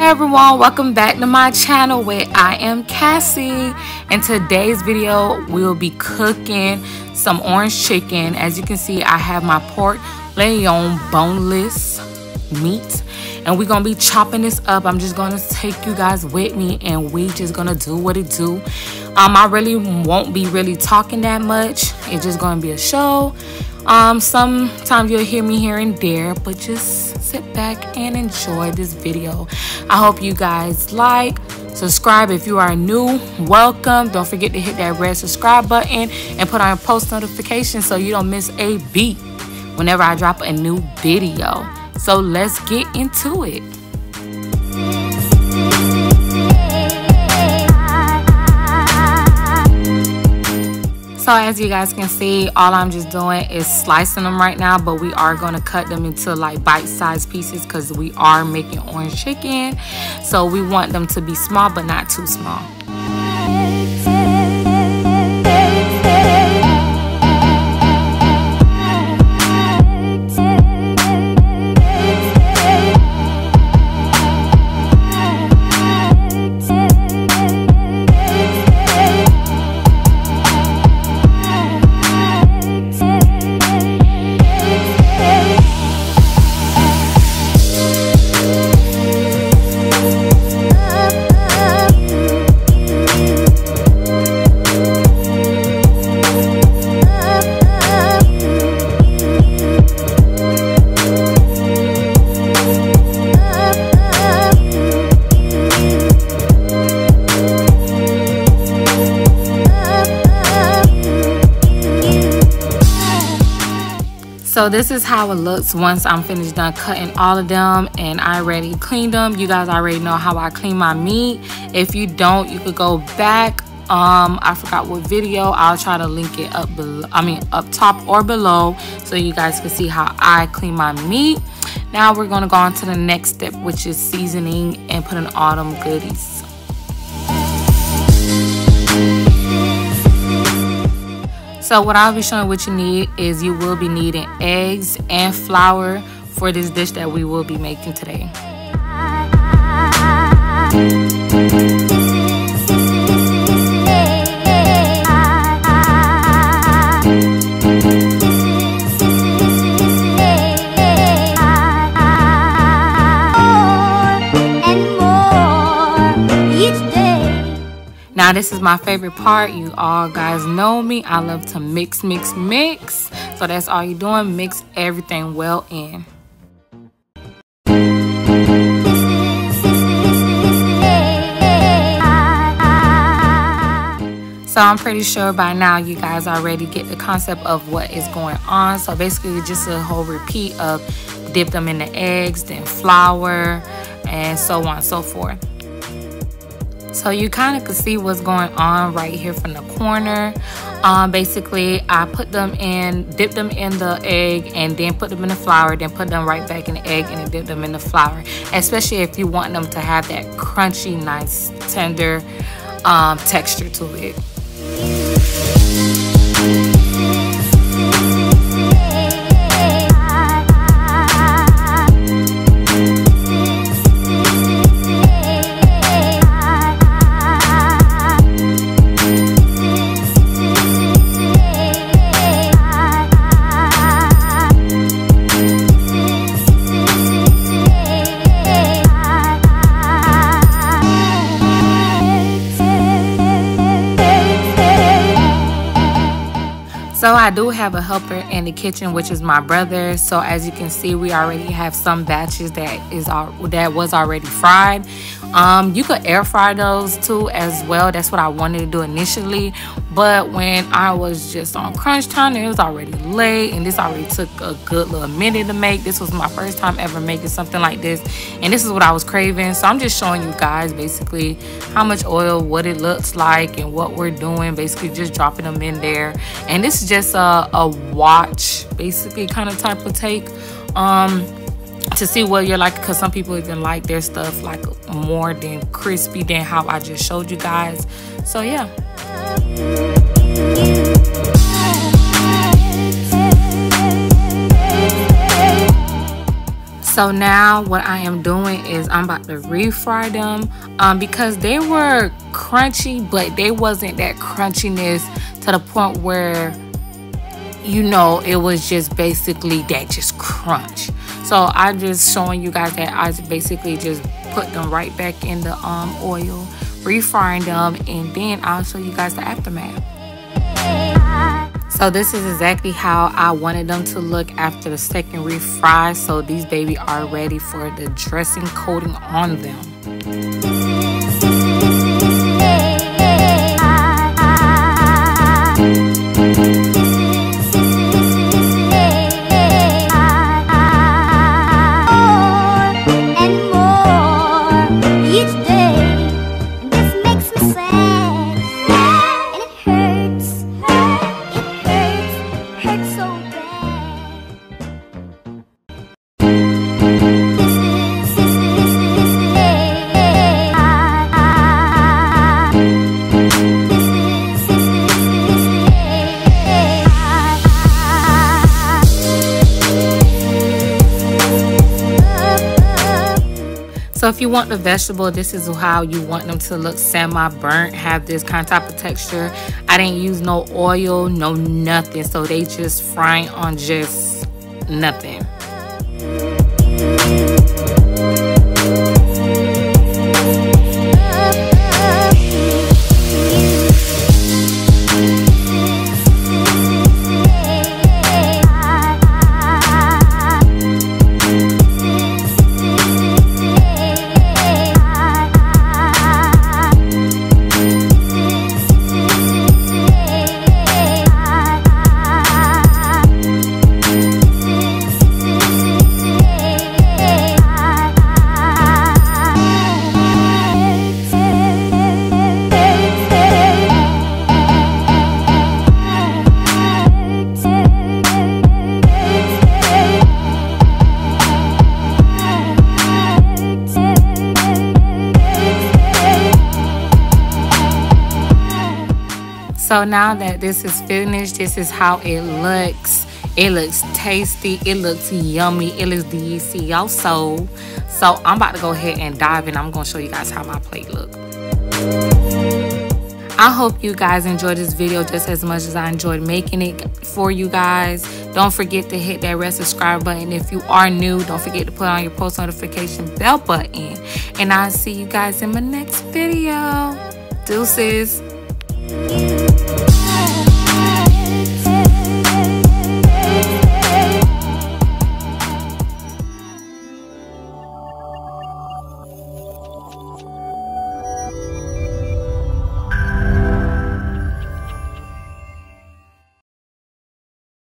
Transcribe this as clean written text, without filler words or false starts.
Hey everyone, welcome back to my channel where I am Cassiee. In today's video we'll be cooking some orange chicken. As you can see, I have my pork Leon boneless meat and we're gonna be chopping this up. I'm just gonna take you guys with me and we just gonna do what it do. I really won't be talking that much. It's just gonna be a show. Sometimes you'll hear me here and there, but just sit back and enjoy this video. I hope you guys like, subscribe if you are new, welcome. Don't forget to hit that red subscribe button and put on post notifications so you don't miss a beat whenever I drop a new video. So let's get into it. So as you guys can see, all I'm just doing is slicing them right now, but we are going to cut them into like bite-sized pieces because we are making orange chicken. So we want them to be small, but not too small. So this is how it looks once I'm finished done cutting all of them and I already cleaned them. You guys already know how I clean my meat. If you don't, you could go back. I forgot what video. I'll try to link it up below, up top or below, so you guys can see how I clean my meat. Now we're gonna go on to the next step, which is seasoning and putting all them goodies. So what I'll be showing what you need is you will be needing eggs and flour for this dish that we will be making today. Now this is my favorite part. You all guys know me. I love to mix. So that's all you're doing. Mix everything well in. So I'm pretty sure by now you guys already get the concept of what is going on. So basically just a whole repeat of dip them in the eggs, then flour, and so on and so forth. So you kind of can see what's going on right here from the corner. Basically, I put them in, dip them in the egg, and then put them in the flour, then put them right back in the egg and then dip them in the flour. Especially if you want them to have that crunchy, nice, tender texture to it. So I do have a helper in the kitchen, which is my brother. So as you can see, we already have some batches that was already fried. You could air fry those too as well. That's what I wanted to do initially, but when I was just on crunch time, it was already late and this already took a good little minute to make. This was my first time ever making something like this, and this is what I was craving. So I'm just showing you guys basically how much oil, what it looks like, and what we're doing. Basically just dropping them in there, and this is just a watch basically kind of type of take to see what you're like, because some people even like their stuff like more than crispy than how I just showed you guys. So yeah. So now what I am doing is I'm about to refry them because they were crunchy, but they wasn't that crunchiness to the point where, you know, it was just basically that just crunch. So I'm just showing you guys that I basically just put them right back in the oil, refrying them, and then I'll show you guys the aftermath. So this is exactly how I wanted them to look after the second refry. So these baby are ready for the dressing coating on them. So if you want the vegetable, this is how you want them to look, semi-burnt, have this kind of type of texture. I didn't use no oil, no nothing. So they just frying on just nothing. So now that this is finished, this is how it looks. It looks tasty. It looks yummy. It looks delicioso. So I'm about to go ahead and dive in. I'm going to show you guys how my plate looks. I hope you guys enjoyed this video just as much as I enjoyed making it for you guys. Don't forget to hit that red subscribe button. If you are new, don't forget to put on your post notification bell button. And I'll see you guys in my next video. Deuces.